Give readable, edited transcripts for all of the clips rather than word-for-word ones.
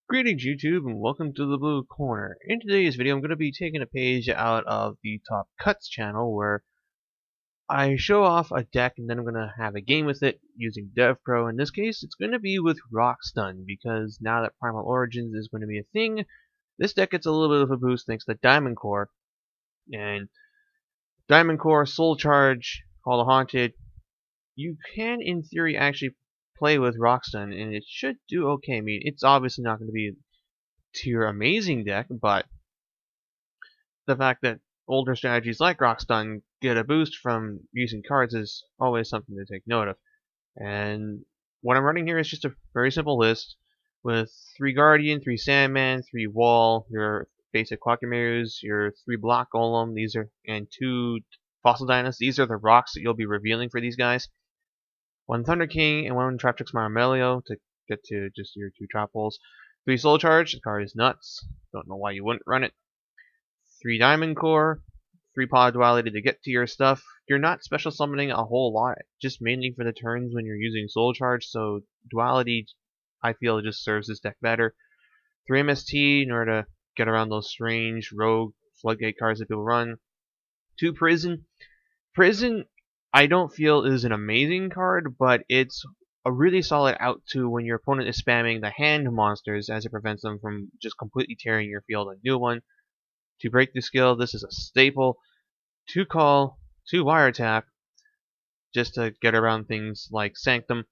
Greetings YouTube and welcome to the Blue Corner. In today's video I'm going to be taking a page out of the Top Cuts channel where I show off a deck and then I'm going to have a game with it using DevPro. In this case it's going to be with Rockstun because now that Primal Origins is going to be a thing, this deck gets a little bit of a boost thanks to Diamond Core. And Diamond Core, Soul Charge, Call the Haunted, you can in theory actually play with Rockstun and it should do okay. I mean, it's obviously not going to be to your amazing deck, but the fact that older strategies like Rockstun get a boost from using cards is always something to take note of. And what I'm running here is just a very simple list with 3 Guardian, 3 Sandman, 3 Wall, your basic Quackamares, your 3 Block Golem, and 2 Fossil Dynas. These are the rocks that you'll be revealing for these guys. 1 Thunder King and 1 Traptrix Maramelio to get to just your 2 trap holes. 3 Soul Charge, the card is nuts. Don't know why you wouldn't run it. 3 Diamond Core, 3 Pod Duality to get to your stuff. You're not special summoning a whole lot, just mainly for the turns when you're using Soul Charge, so Duality, I feel, just serves this deck better. 3 MST in order to get around those strange rogue floodgate cards that people run. 2 Prison. Prison, I don't feel is an amazing card, but it's a really solid out to when your opponent is spamming the hand monsters as it prevents them from just completely tearing your field a new one. To break the skill, this is a staple. 2 Call, 2 Wiretap, just to get around things like Sanctum,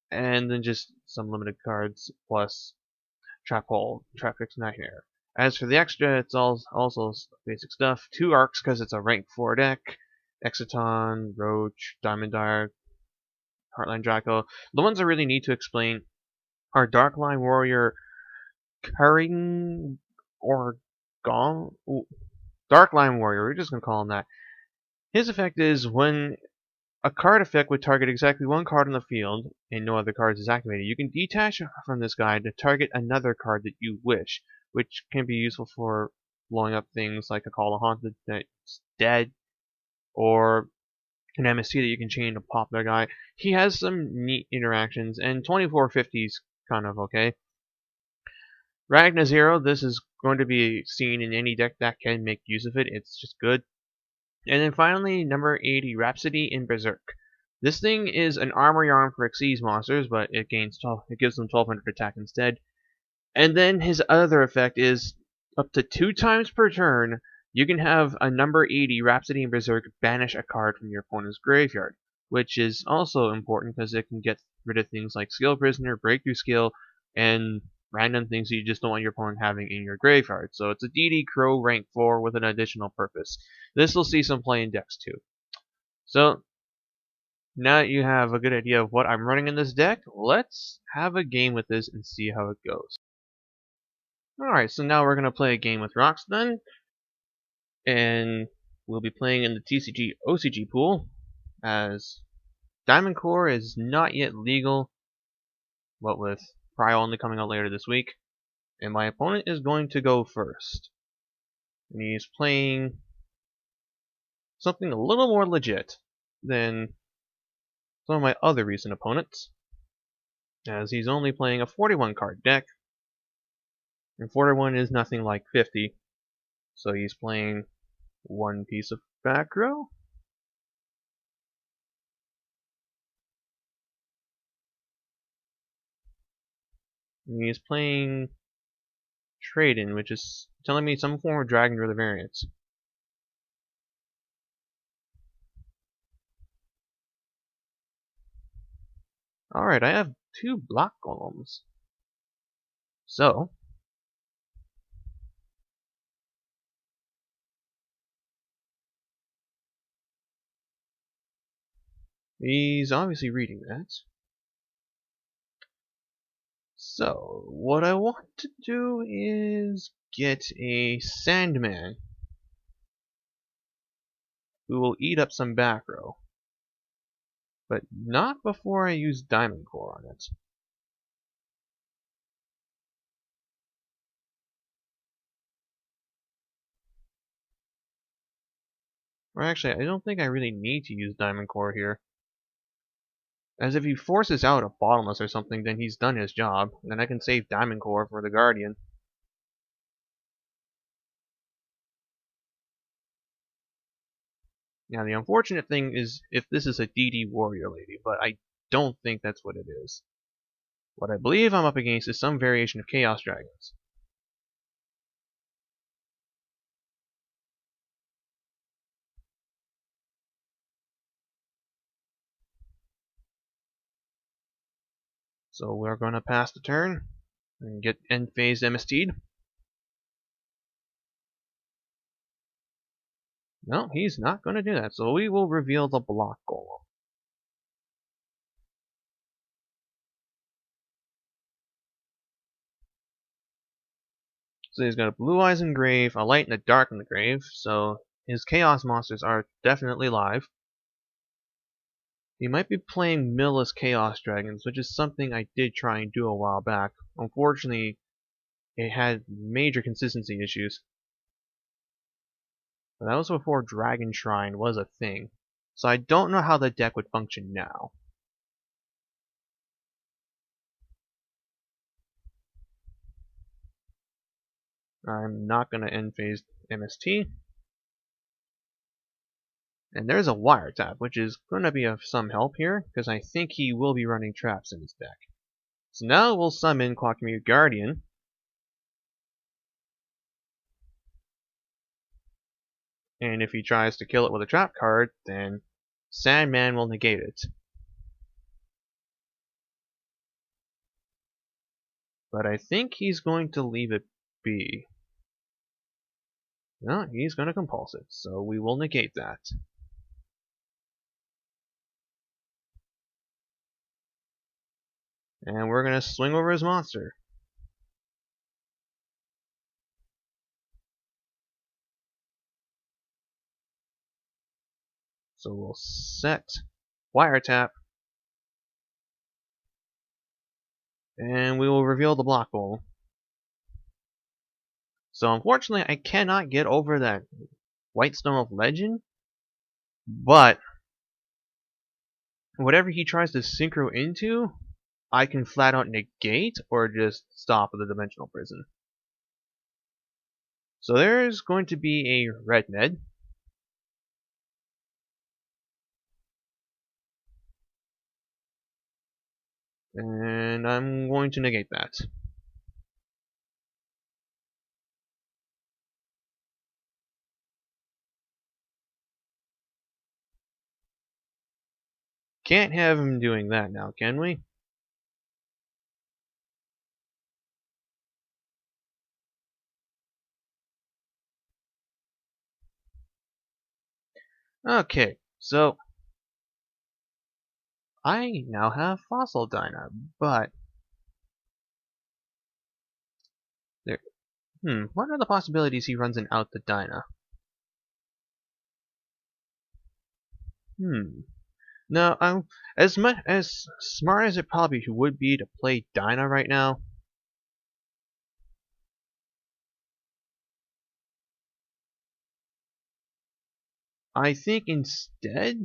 and then just some limited cards, plus Trap Hole, Traptrix Nightmare. As for the extra, it's also basic stuff. 2 Arcs, because it's a rank 4 deck. Exciton, Roach, Diamond Dire, Heartline Draco. The ones I really need to explain are Darkline Warrior, Carrying or Gong. Darkline Warrior, we're just gonna call him that. His effect is when a card effect would target exactly 1 card on the field and no other cards is activated, you can detach from this guy to target another card that you wish, which can be useful for blowing up things like a Call of Haunted that's dead, or an MST that you can chain to pop their guy. He has some neat interactions, and 2450 is kind of okay. Ragna Zero, this is going to be seen in any deck that can make use of it. It's just good. And then finally, number 80, Rhapsody in Berserk. This thing is an armor yarn for Xyz monsters, but it gives them 1200 attack instead. And then his other effect is up to 2 times per turn, you can have a number 80 Rhapsody in Berserk banish a card from your opponent's graveyard, which is also important because it can get rid of things like Skill Prisoner, Breakthrough Skill, and random things that you just don't want your opponent having in your graveyard. So it's a DD Crow rank 4 with an additional purpose. This will see some play in decks too. So now that you have a good idea of what I'm running in this deck, let's have a game with this and see how it goes. Alright, so now we're going to play a game with Rockstun, and we'll be playing in the TCG OCG pool, as Diamond Core is not yet legal, what with Prio only coming out later this week, and my opponent is going to go first. And he's playing something a little more legit than some of my other recent opponents, as he's only playing a 41 card deck, and 41 is nothing like 50, so he's playing 1 piece of back row. And he's playing Trade-In, which is telling me some form of Dragon Driller variants. Alright, I have 2 Block Golems. So, he's obviously reading that. So, what I want to do is get a Sandman who will eat up some back row, but not before I use Diamond Core on it. Or actually, I don't think I really need to use Diamond Core here. As if he forces out a bottomless or something, then he's done his job. And then I can save Diamond Core for the Guardian. Now the unfortunate thing is if this is a DD Warrior Lady, but I don't think that's what it is. What I believe I'm up against is some variation of Chaos Dragons. So we're going to pass the turn and get end phase MST'd. No, he's not going to do that, so we will reveal the block golem. So he's got a Blue Eyes Engrave, a Light and a Dark in the grave, so his Chaos monsters are definitely live. He might be playing Millis Chaos Dragons, which is something I did try and do a while back. Unfortunately, it had major consistency issues. But that was before Dragon Shrine was a thing. So I don't know how the deck would function now. I'm not going to end phase MST. And there's a Wiretap, which is going to be of some help here, because I think he will be running traps in his deck. So now we'll summon Quackmere Guardian. And if he tries to kill it with a trap card, then Sandman will negate it. But I think he's going to leave it be. No, he's going to compulse it, so we will negate that. And we're going to swing over his monster. So we'll set Wiretap. And we will reveal the block bowl. So unfortunately I cannot get over that Whitestone of Legend. But whatever he tries to synchro into, I can flat out negate or just stop at the Dimensional Prison. So there's going to be a red med. And I'm going to negate that. Can't have him doing that now, can we? Okay, so I now have Fossil Dyna, but there. What are the possibilities he runs an out the Dyna? Now, as smart as it probably would be to play Dyna right now, I think instead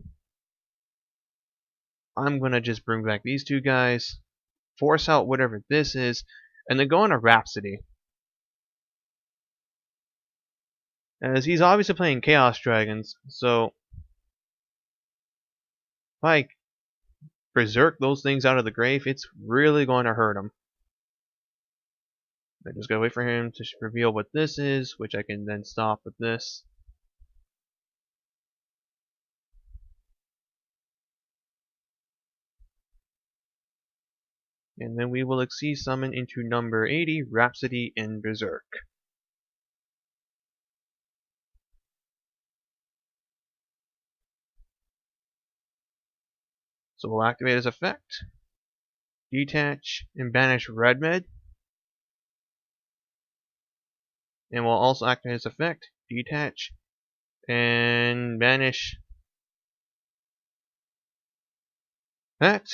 I'm gonna just bring back these two guys, force out whatever this is, and then go into Rhapsody. As he's obviously playing Chaos Dragons, so if I berserk those things out of the grave, it's really going to hurt him. I just gotta wait for him to reveal what this is, which I can then stop with this. And then we will Xyz summon into number 80, Rhapsody in Berserk. So we'll activate his effect, detach, and banish Red Med. And we'll also activate his effect, detach, and banish that.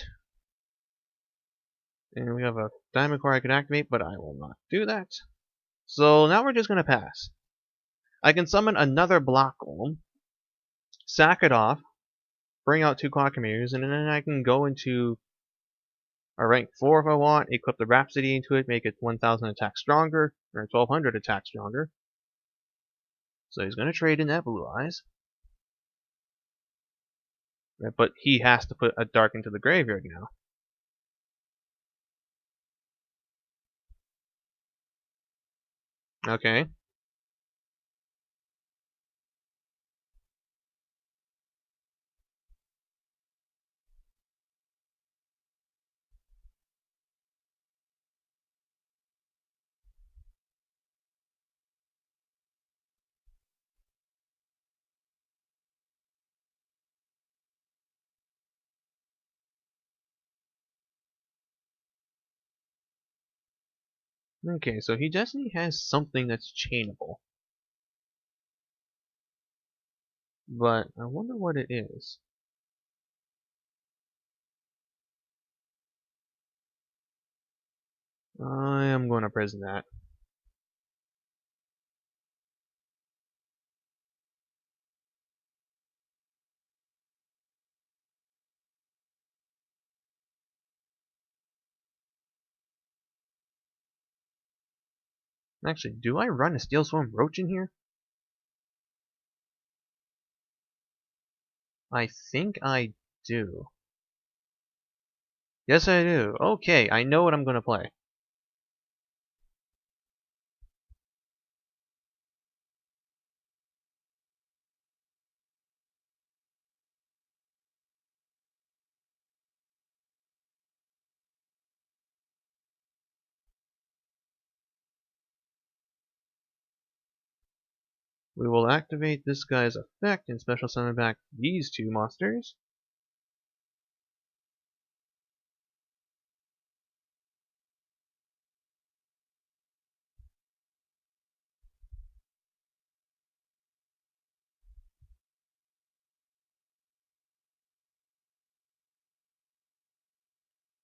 And we have a Diamond Core I can activate, but I will not do that. So now we're just going to pass. I can summon another Block Golem, sack it off, bring out 2 clock commanders, and then I can go into a rank 4 if I want, equip the Rhapsody into it, make it 1000 attack stronger, or 1200 attack stronger. So he's going to trade in that Blue Eyes. But he has to put a Dark into the graveyard now. Okay. Okay, so he definitely has something that's chainable. But I wonder what it is. I am going to prison that. Actually, do I run a Steel Swarm Roach in here? I think I do. Yes, I do. Okay, I know what I'm going to play. We will activate this guy's effect and special summon back these 2 monsters.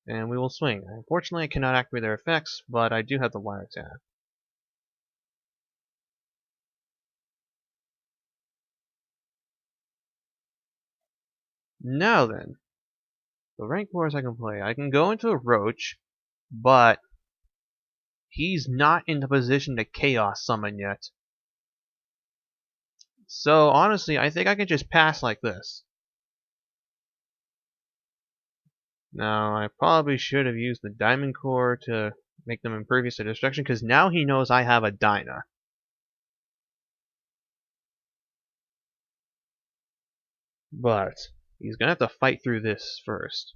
And we will swing. Unfortunately, I cannot activate their effects, but I do have the wiretap. Now then, the rank 4s I can play. I can go into a Roach, but he's not in the position to Chaos Summon yet. So honestly, I think I can just pass like this. Now, I probably should have used the Diamond Core to make them impervious to destruction, because now he knows I have a Dyna. But he's gonna have to fight through this first.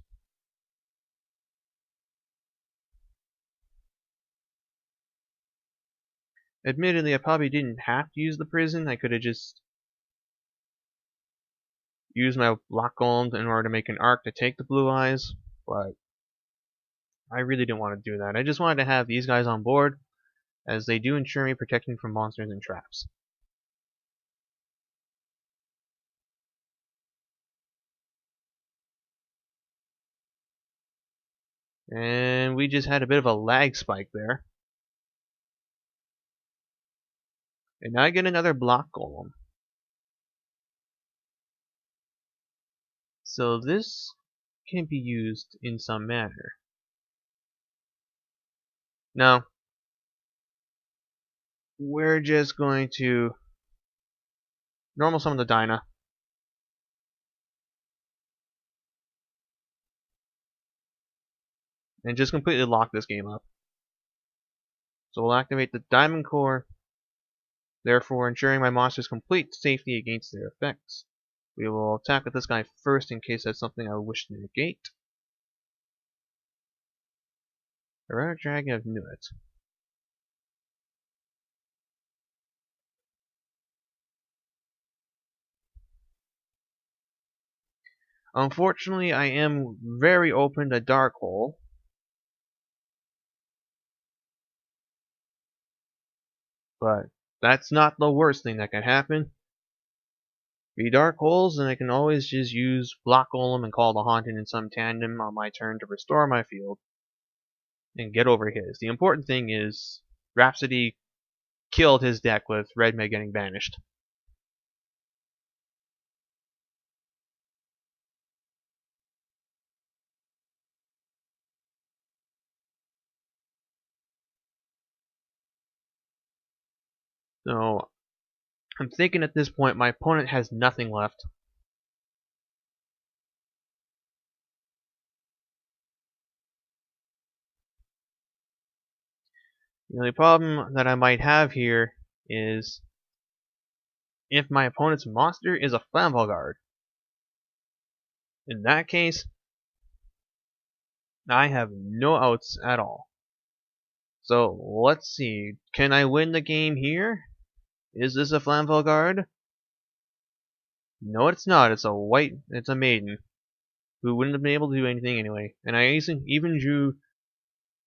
Admittedly, I probably didn't have to use the prison. I could have just used my Block Golem in order to make an arc to take the Blue Eyes, but I really didn't want to do that. I just wanted to have these guys on board, as they do ensure me protection from monsters and traps. And we just had a bit of a lag spike there. And now I get another Block Golem. So this can be used in some manner. Now, we're just going to normal summon the Dyna. And just completely lock this game up. So we'll activate the Diamond Core, therefore ensuring my monster's complete safety against their effects. We will attack with this guy first in case that's something I wish to negate. Heroic Dragon of Nuit. Unfortunately, I am very open to Dark Hole. But that's not the worst thing that can happen. Be Dark Holes, and I can always just use Block Golem and Call the Haunted in some tandem on my turn to restore my field and get over his. The important thing is Rhapsody killed his deck with Red Meg getting banished. So I'm thinking at this point my opponent has nothing left. The only problem that I might have here is if my opponent's monster is a Flamval Guard. In that case, I have no outs at all. So let's see, can I win the game here? Is this a Flamval Guard? No, it's not. It's a maiden who wouldn't have been able to do anything anyway. And I even drew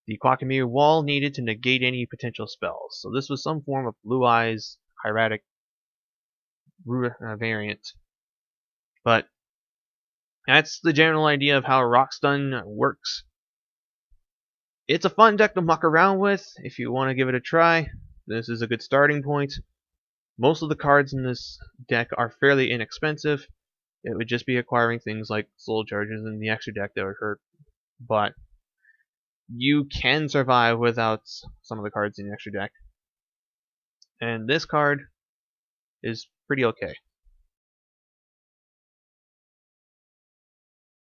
the Quackmere wall needed to negate any potential spells. So this was some form of Blue Eyes hieratic variant. But that's the general idea of how Rockstun works. It's a fun deck to muck around with if you want to give it a try. This is a good starting point. Most of the cards in this deck are fairly inexpensive. It would just be acquiring things like Soul Charges in the extra deck that would hurt. But you can survive without some of the cards in the extra deck. And this card is pretty okay.